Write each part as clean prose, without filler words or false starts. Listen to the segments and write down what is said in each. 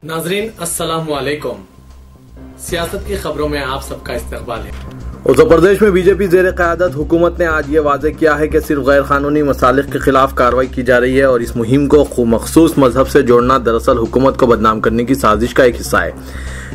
नाजरीन अस्सलाम वालेकुम। सियासत की खबरों में आप सबका इस्तकबाल है। उत्तर प्रदेश में बीजेपी जेर क़यादत हुकूमत ने आज ये वाजे किया है कि सिर्फ गैर कानूनी मसालिक के खिलाफ कार्रवाई की जा रही है और इस मुहिम को मखसूस मजहब से जोड़ना दरअसल हुकूमत को बदनाम करने की साजिश का एक हिस्सा है।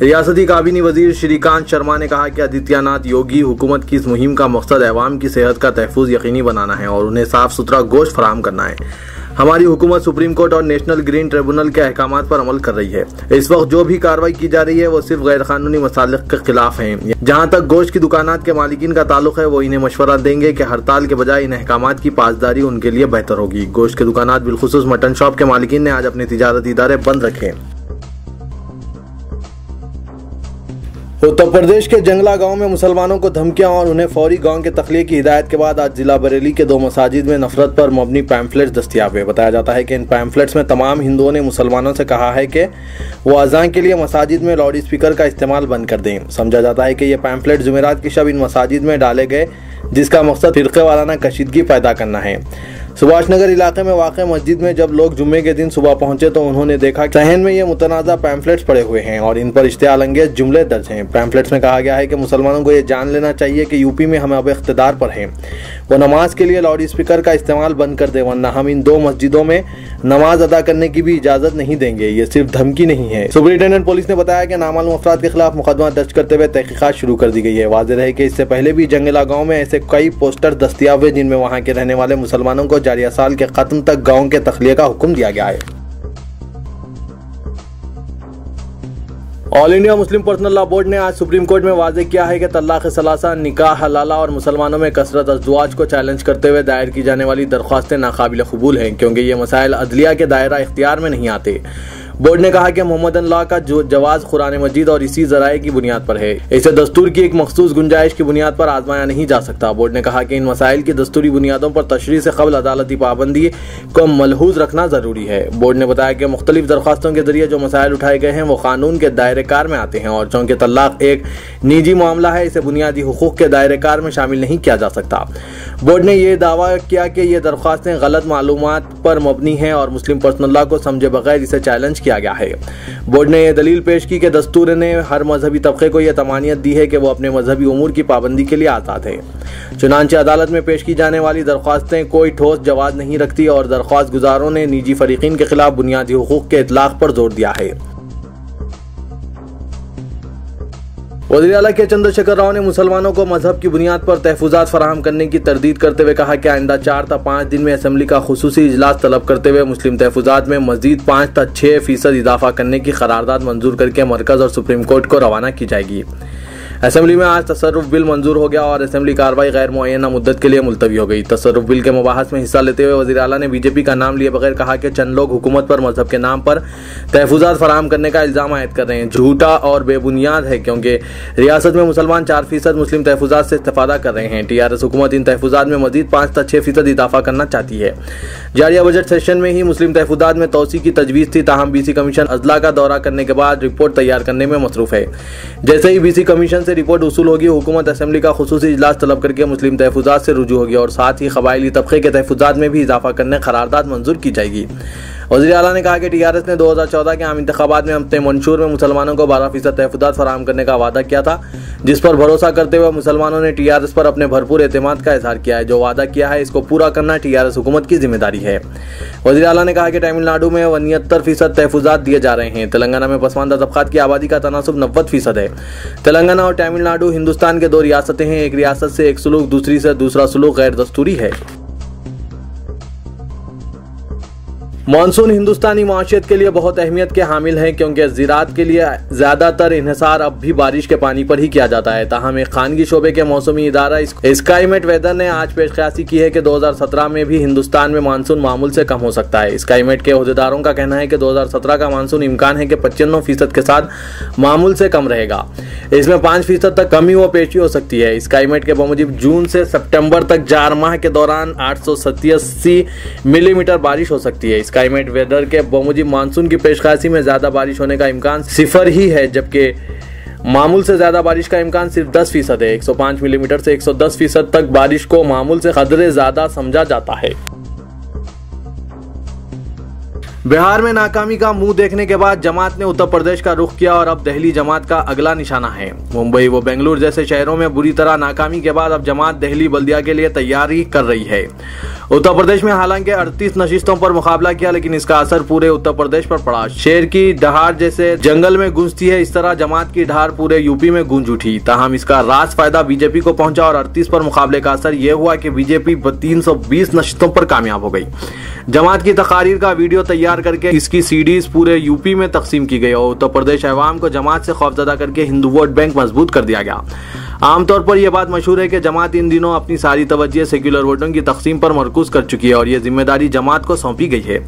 रियासती काबीनी वजीर श्रीकांत शर्मा ने कहा कि आदित्यनाथ योगी हुकूमत की इस मुहिम का मकसद अवाम की सेहत का तहफ़्फ़ुज़ यकीनी बनाना है और उन्हें साफ सुथरा गोश्त फराहम करना है। हमारी हुकूमत सुप्रीम कोर्ट और नेशनल ग्रीन ट्रिब्यूनल के अहकामात पर अमल कर रही है। इस वक्त जो भी कार्रवाई की जा रही है वो सिर्फ गैर कानूनी मसालिक के खिलाफ है। जहाँ तक गोश्त की दुकानात के मालिकीन का ताल्लुक है वो इन्हें मशवरा देंगे कि हड़ताल के बजाय इन अहकामात की पासदारी उनके लिए बेहतर होगी। गोश्त के दुकानात बिलखुसूस मटन शॉप के मालिकीन ने आज अपने तिजारती इदारे बंद रखे। उत्तर प्रदेश के जंगला गांव में मुसलमानों को धमकियां और उन्हें फौरी गांव के तख्लीक की हिदायत के बाद आज जिला बरेली के 2 मसाजिद में नफरत पर मबनी पैम्फलेट्स दस्तियाब है। बताया जाता है कि इन पैम्फलेट्स में तमाम हिंदुओं ने मुसलमानों से कहा है कि वो अज़ान के लिए मसाजिद में लाउड स्पीकर का इस्तेमाल बंद कर दें। समझा जाता है कि ये पैम्फलेट जुमेरात की शब इन मसाजिद में डाले गए जिसका मकसद फिरक़े वाराना कशीदगी पैदा करना है। सुभाष नगर इलाके में वाक़ मस्जिद में जब लोग जुम्मे के दिन सुबह पहुंचे तो उन्होंने देखा कि सहन में ये मुतनाज़ा पैम्फलेट्स पड़े हुए हैं और इन पर इश्तियाल अंगेज जुमले दर्ज हैं। पैम्फलेट्स में कहा गया है कि मुसलमानों को ये जान लेना चाहिए कि यूपी में हम अब इख्तिदार पर हैं, वो नमाज के लिए लाउड स्पीकर का इस्तेमाल बंद कर दे वरना हम इन 2 मस्जिदों में नमाज अदा करने की भी इजाज़त नहीं देंगे। ये सिर्फ धमकी नहीं है। सुपरिटेंडेंट पुलिस ने बताया कि नामालूम अफराद के खिलाफ मुकदमा दर्ज करते हुए तहकीकात शुरू कर दी गई है। वाज़ेह है कि इससे पहले भी जंगला गाँव में ऐसे कई पोस्टर दस्तियाब हैं जिनमें वहाँ के रहने वाले मुसलमानों को जारिया साल के खत्म तक गांव के तख्लिया का हुक्म दिया गया है। All India Muslim personal law board ने आज सुप्रीम कोर्ट में वाज़ेह किया है कि तलाक़ सलासा, निकाह हलाला और मुसलमानों में कसरत अज़वाज को चैलेंज करते हुए दायर की जाने वाली दरख्वास्तें नाकाबिल क़बूल हैं क्योंकि ये मसाइल अदलिया के दायरा इख्तियार में नहीं आते। बोर्ड ने कहा कि मोहम्मदन लॉ का जो जवाज कुरान मजीद और इसी ज़राए की बुनियाद पर है, इसे दस्तूर की एक मखसूस गुंजाइश की बुनियाद पर आजमाया नहीं जा सकता। बोर्ड ने कहा कि इन मसाइल की दस्तूरी बुनियादों पर तशरीह से क़ब्ल अदालती पाबंदी को मलहूज रखना ज़रूरी है। बोर्ड ने बताया कि मुख्तलिफ दरख्वास्तों के जरिए जो मसाइल उठाए गए हैं वो कानून के दायरे कार में आते हैं और चूँकि तलाक एक निजी मामला है इसे बुनियादी हुकूक के दायरे कार में शामिल नहीं किया जा सकता। बोर्ड ने यह दावा किया कि ये दरख्वास्तें गलत मालूमात पर मबनी हैं और मुस्लिम पर्सनल लॉ को समझे बगैर इसे चैलेंज किया गया है। बोर्ड ने यह दलील पेश की कि दस्तूर ने हर मजहबी तबके को यह तमानियत दी है कि वो अपने मजहबी उमूर की पाबंदी के लिए आज़ाद है। चुनांचे अदालत में पेश की जाने वाली दरख्वास्तें कोई ठोस जवाब नहीं रखती और दरख्वास्त गुजारों ने निजी फरीकीन के खिलाफ बुनियादी हुकूक के इतलाक़ पर जोर दिया है। वज़ीर आला के चंद्रशेखर राव ने मुसलमानों को मजहब की बुनियाद पर तहफ़्फ़ुज़ात फराहम करने की तरदीद करते हुए कहा कि आइंदा 4 ta 5 दिन में असेंबली का खुसूसी इजलास तलब करते हुए मुस्लिम तहफ़्फ़ुज़ात में मज़ीद 5 ta 6% इजाफा करने की करारदाद मंजूर करके मरकज़ और सुप्रीम कोर्ट को रवाना की जाएगी। असेंबली में आज तसर्रुफ बिल मंजूर हो गया और असेंबली कार्रवाई गैर मुअय्यना मुद्दत के लिए मुलतवी हो गई। तसर्रुफ बिल के मुबाहस में हिस्सा लेते हुए वज़ीर आला ने बीजेपी का नाम लिए बगैर कहा कि चंद लोग हुकूमत पर मजहब के नाम पर तहफ़्फ़ुज़ात फराहम करने का इल्ज़ाम आयद कर रहे हैं, झूठा और बेबुनियाद है क्योंकि रियासत में मुसलमान 4% मुस्लिम तहफ़्फ़ुज़ात से इस्तेफ़ादा कर रहे हैं। TRS हुकूमत इन तहफ़्फ़ुज़ात में मज़ीद 5 ta 6% इजाफा करना चाहती है। जारिया बजट सेशन में ही मुस्लिम तहफ़्फ़ुज़ात में तोसी की तजवीज़ थी, ताहम BC कमीशन अजला का दौरा करने के बाद रिपोर्ट तैयार करने में मसरूफ़ है। जैसे ही BC कमीशन से रिपोर्ट वसूल होगी हुकूमत असेंबली का खुसूसी इजलास तलब करके मुस्लिम तहफ़्फ़ुज़ात से रुजू होगी और साथ ही क़बाइली तबके के तहफ़्फ़ुज़ात में भी इजाफा करने करारदाद मंजूर की जाएगी। वज़ीर आला ने कहा कि TRS ने 2014 के आम इंतख़ाबात में अपने मंशूर में मुसलमानों को 12% तहफ़्फ़ुज़ात फराहम करने का वादा किया था, जिस पर भरोसा करते हुए मुसलमानों ने TRS पर अपने भरपूर एतमाद का इजहार किया है। जो वादा किया है इसको पूरा करना TRS हुकूमत की जिम्मेदारी है। वज़ीर आला ने कहा कि तमिलनाडु में 69% तहफ़्फ़ुज़ात दिए जा रहे हैं। तेलंगाना में पसमानदा तबक़ात की आबादी का तनासुब 90% है। तेलंगाना और तमिलनाडु हिंदुस्तान के 2 रियासतें हैं। एक रियासत से एक सुलूक, दूसरी से दूसरा सुलूक गैर दस्तूरी है। मानसून हिंदुस्तानी माशियत के लिए बहुत अहमियत के हामिल है क्योंकि ज़राअत के लिए ज़्यादातर इन्हिसार अब भी बारिश के पानी पर ही किया जाता है। ताहम एक खानगी शोबे के मौसमी इदारा स्काईमेट वेदर ने आज पेशकयासी की है कि 2017 में भी हिंदुस्तान में मानसून मामूल से कम हो सकता है। स्काईमेट के अहदेदारों का कहना है कि 2017 का मानसून इम्कान है कि 95% के साथ मामूल से कम रहेगा। इसमें 5% तक कमी व पेशी हो सकती है। स्काईमेट के बमुजिब जून से सितंबर तक 4 माह के दौरान 887 मिलीमीटर बारिश हो सकती है। स्काईमेट वेदर के बमुजिब मानसून की पेशकयासी में ज्यादा बारिश होने का इम्कान 0 ही है, जबकि मामूल से ज्यादा बारिश का इम्कान सिर्फ 10% है। 105 मिलीमीटर से 110% तक बारिश को मामूल से कदरे ज्यादा समझा जाता है। बिहार में नाकामी का मुंह देखने के बाद जमात ने उत्तर प्रदेश का रुख किया और अब दिल्ली जमात का अगला निशाना है। मुंबई व बेंगलुरु जैसे शहरों में बुरी तरह नाकामी के बाद अब जमात दिल्ली बल्दिया के लिए तैयारी कर रही है। उत्तर प्रदेश में हालांकि 38 नशिस्तों पर मुकाबला किया, लेकिन इसका असर पूरे उत्तर प्रदेश पर पड़ा। शेर की दहाड़ जैसे जंगल में गूंजती है, इस तरह जमात की दहाड़ पूरे यूपी में गूंज उठी। ताहम इसका रास फायदा बीजेपी को पहुंचा और 38 पर मुकाबले का असर यह हुआ कि बीजेपी 320 नशिस्तों पर कामयाब हो गई। जमात की तकारीर का वीडियो तैयार करके इसकी सीडीज पूरे यूपी में तकसीम की गई और उत्तर प्रदेश अवाम को जमात से खौफजदा करके हिंदू वोट बैंक मजबूत कर दिया गया। आमतौर पर यह बात मशहूर है कि जमात इन दिनों अपनी सारी तवज्जो सेक्युलर वोटों की तकसीम पर मरकूज कर चुकी है और यह जिम्मेदारी जमात को सौंपी गई है।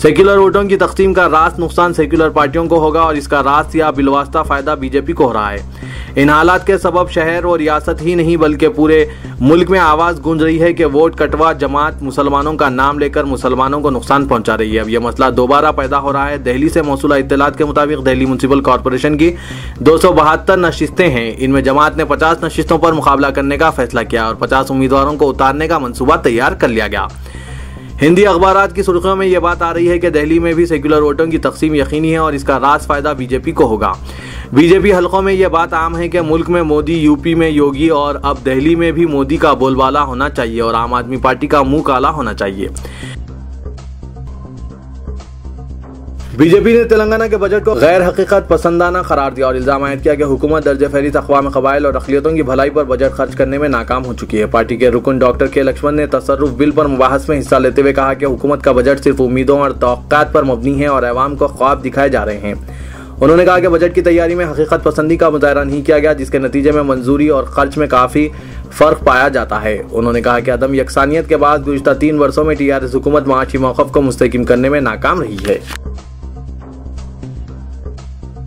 सेक्युलर वोटों की तकसीम का रास्त नुकसान सेक्युलर पार्टियों को होगा और इसका रास्त या बिलवास्ता फायदा बीजेपी को हो रहा है। इन हालात के सबब शहर और रियासत ही नहीं बल्कि पूरे मुल्क में आवाज गूंज रही है कि वोट कटवा जमात मुसलमानों का नाम लेकर मुसलमानों को नुकसान पहुंचा रही है। अब यह मसला दोबारा पैदा हो रहा है। दिल्ली से मौसूला इत्तलात के मुताबिक दिल्ली म्युनिसिपल कॉरपोरेशन की 272 नशिस्तें हैं। इनमें जमात ने 50 नशिस्तों पर मुकाबला करने का फैसला किया और 50 उम्मीदवारों को उतारने का मंसूबा तैयार कर लिया गया। हिंदी अखबारात की सुर्खियों में यह बात आ रही है कि दिल्ली में भी सेक्युलर वोटों की तकसीम यकीनी है और इसका रास फायदा बीजेपी को होगा। बीजेपी हलकों में यह बात आम है कि मुल्क में मोदी, यूपी में योगी और अब दिल्ली में भी मोदी का बोलबाला होना चाहिए और आम आदमी पार्टी का मुंह काला होना चाहिए। बीजेपी ने तेलंगाना के बजट को गैर हकीकत पसंदाना करार दिया और इल्जाम आयद किया कि हुकूमत दर्जे फहरिस्त अक़वाम कबाइल और अक़लियतों की भलाई पर बजट खर्च करने में नाकाम हो चुकी है। पार्टी के रुकन डॉक्टर के लक्ष्मण ने तसर्रुफ बिल पर मुबाहस में हिस्सा लेते हुए कहा कि हुकूमत का बजट सिर्फ उम्मीदों और तवक्कात पर मबनी है और अवाम को ख्वाब दिखाए जा रहे हैं। उन्होंने कहा कि बजट की तैयारी में हकीकत पसंदी का मुजाहरा नहीं किया गया, जिसके नतीजे में मंजूरी और खर्च में काफी फर्क पाया जाता है। उन्होंने कहा कि अदम यकसानियत के बाद गुज़िश्ता 3 वर्षों में टीआरएस हुकूमत माशी मौक़िफ़ को मुस्तहकम करने में नाकाम रही है।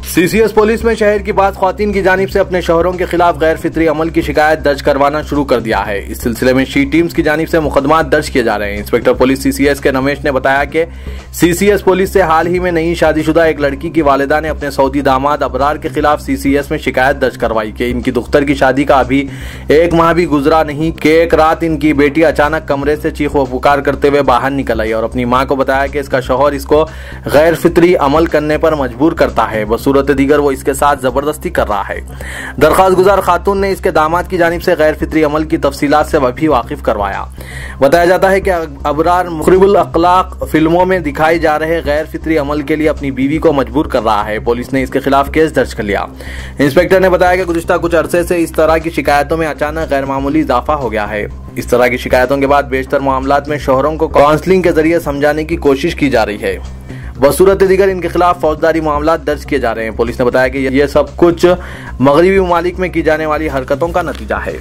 सीसीएस पुलिस में शहर की बात ख्वातीन की जानिब से अपने शौहरों के खिलाफ गैर फितरी अमल की शिकायत दर्ज करवाना शुरू कर दिया है। इस सिलसिले में शी टीम्स की जानिब से मुकदमात दर्ज किए जा रहे हैं। इंस्पेक्टर पुलिस सीसीएस के नमेश ने बताया कि सीसीएस पुलिस से हाल ही में नई शादीशुदा एक लड़की की वालिदा ने अपने सऊदी दामाद अबरार के खिलाफ सीसीएस में शिकायत दर्ज करवाई कि इनकी दुख्तर की शादी का अभी 1 माह भी गुजरा नहीं कि एक रात इनकी बेटी अचानक कमरे से चीख व पुकार करते हुए बाहर निकल आई और अपनी मां को बताया कि इसका शौहर इसको गैर फितरी अमल करने पर मजबूर करता है, बसूरत दीगर वो इसके साथ जबरदस्ती कर रहा है। दरख्वास्त गुजार खातून ने इसके दामाद की जानिब से गैर फितरी अमल की तफसीलात से भी वाकिफ करवाया। बताया जाता है कि अबरार मुखरिबुल अखलाक फिल्मों में दिखाई जा रहे गैर फितरी अमल के लिए अपनी बीवी को मजबूर कर रहा है। पुलिस ने इसके खिलाफ केस दर्ज कर लिया। इंस्पेक्टर ने बताया कि गुज़िश्ता कुछ अरसे से इस तरह की शिकायतों में अचानक गैर मामूली इजाफा हो गया है। इस तरह की शिकायतों के बाद बेशतर मामलात में शौहरों को काउंसलिंग के जरिए समझाने की कोशिश की जा रही है। बसूरत दीगर इनके खिलाफ फौजदारी मामला दर्ज किए जा रहे हैं। पुलिस ने बताया कि यह सब कुछ मगरबी ममालिक में की जाने वाली हरकतों का नतीजा है।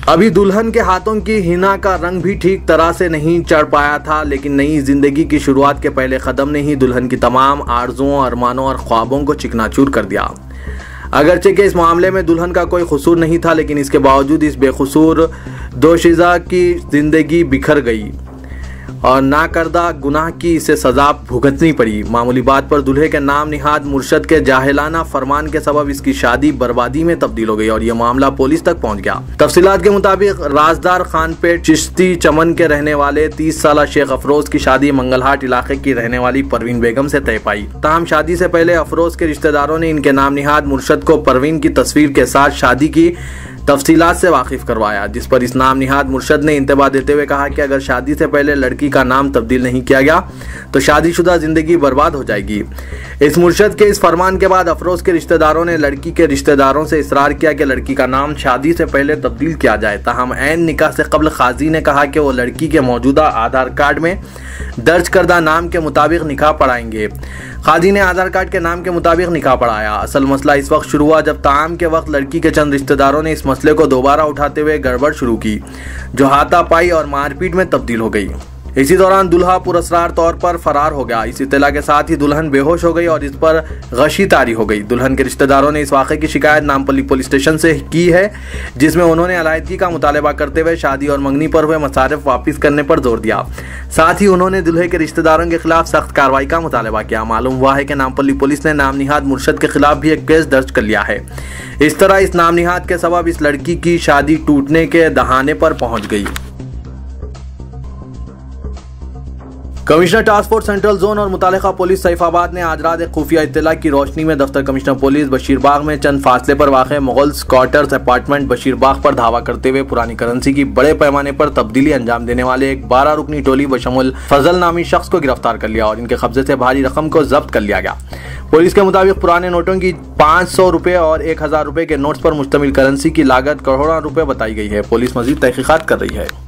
अभी दुल्हन के हाथों की हिना का रंग भी ठीक तरह से नहीं चढ़ पाया था, लेकिन नई जिंदगी की शुरुआत के पहले कदम ने ही दुल्हन की तमाम आरजुओं, अरमानों और ख्वाबों को चिकनाचूर कर दिया। अगरचे कि इस मामले में दुल्हन का कोई कसूर नहीं था, लेकिन इसके बावजूद इस बेकसूर दोशीज़ा की जिंदगी बिखर गई और नाकर्दा गुनाह की इसे सजा भुगतनी पड़ी। मामूली बात पर दूल्हे के नाम निहाद मुर्शद के जाहिलाना फरमान के सबब इसकी शादी बर्बादी में तब्दील हो गई और यह मामला पुलिस तक पहुंच गया। तफसीलात के मुताबिक राजदार खानपेट चिश्ती चमन के रहने वाले 30 साला शेख अफरोज की शादी मंगलहाट इलाके की रहने वाली परवीन बेगम से तय पाई। ताहम शादी से पहले अफरोज के रिश्तेदारों ने इनके नाम निहाद मुर्शद को परवीन की तस्वीर के साथ शादी की तफसीलात से वाकिफ करवाया, जिस पर इस नाम निहाद मुर्शद ने इंतबा देते हुए कहा कि अगर शादी से पहले लड़की का नाम तब्दील नहीं किया गया तो शादीशुदा जिंदगी बर्बाद हो जाएगी। इस मुर्शद के इस फरमान के बाद अफरोज के रिश्तेदारों ने लड़की के रिश्तेदारों से इसरार किया कि लड़की का नाम शादी से पहले तब्दील किया जाए। ताहम ऐन निकाह से कबल काजी ने कहा कि वो लड़की के मौजूदा आधार कार्ड में दर्ज करदा नाम के मुताबिक निकाह पढ़ाएंगे। काजी ने आधार कार्ड के नाम के मुताबिक निकाह पढ़ाया। असल मसला इस वक्त शुरू हुआ जब ताम के वक्त लड़की के चंद रिश्तेदारों ने इस मसले को दोबारा उठाते हुए गड़बड़ शुरू की, जो हाथापाई और मारपीट में तब्दील हो गई। इसी दौरान दुल्हा पुरअसरार तौर पर फरार हो गया। इस इत्तला के साथ ही दुल्हन बेहोश हो गई और इस पर गशी तारी हो गई। दुल्हन के रिश्तेदारों ने इस वाक़े की शिकायत नामपल्ली पुलिस स्टेशन से की है, जिसमें उन्होंने अलायदगी का मुतालबा करते हुए शादी और मंगनी पर हुए मसारिफ वापस करने पर जोर दिया। साथ ही उन्होंने दुल्हे के रिश्तेदारों के खिलाफ सख्त कार्रवाई का मुतालबा किया। मालूम हुआ है कि नामपल्ली पुलिस ने नाम निहाद मुर्शद के खिलाफ भी एक केस दर्ज कर लिया है। इस तरह इस नाम निहाद के सबब इस लड़की की शादी टूटने के दहाने पर पहुंच गई। Commissioner task force central zone और मुतालिका पुलिस सैफाबाद ने आज रात एक खुफिया इत्तला की रोशनी में दफ्तर कमिश्नर पुलिस बशीरबाग में चंद फासले पर वाक़े मुगल्स क्वार्टर्स अपार्टमेंट बशीरबाग पर धावा करते हुए पुरानी करेंसी की बड़े पैमाने पर तब्दीली अंजाम देने वाले एक 12 रुकनी टोली बशमुल फजल नामी शख्स को गिरफ्तार कर लिया और इनके कब्जे से भारी रकम को जब्त कर लिया गया। पुलिस के मुताबिक पुराने नोटों की 500 रुपए और 1000 रुपए के नोट्स पर मुश्तमिल करेंसी की लागत करोड़ों रुपए बताई गई है। पुलिस मजीद तहकीकात कर रही है।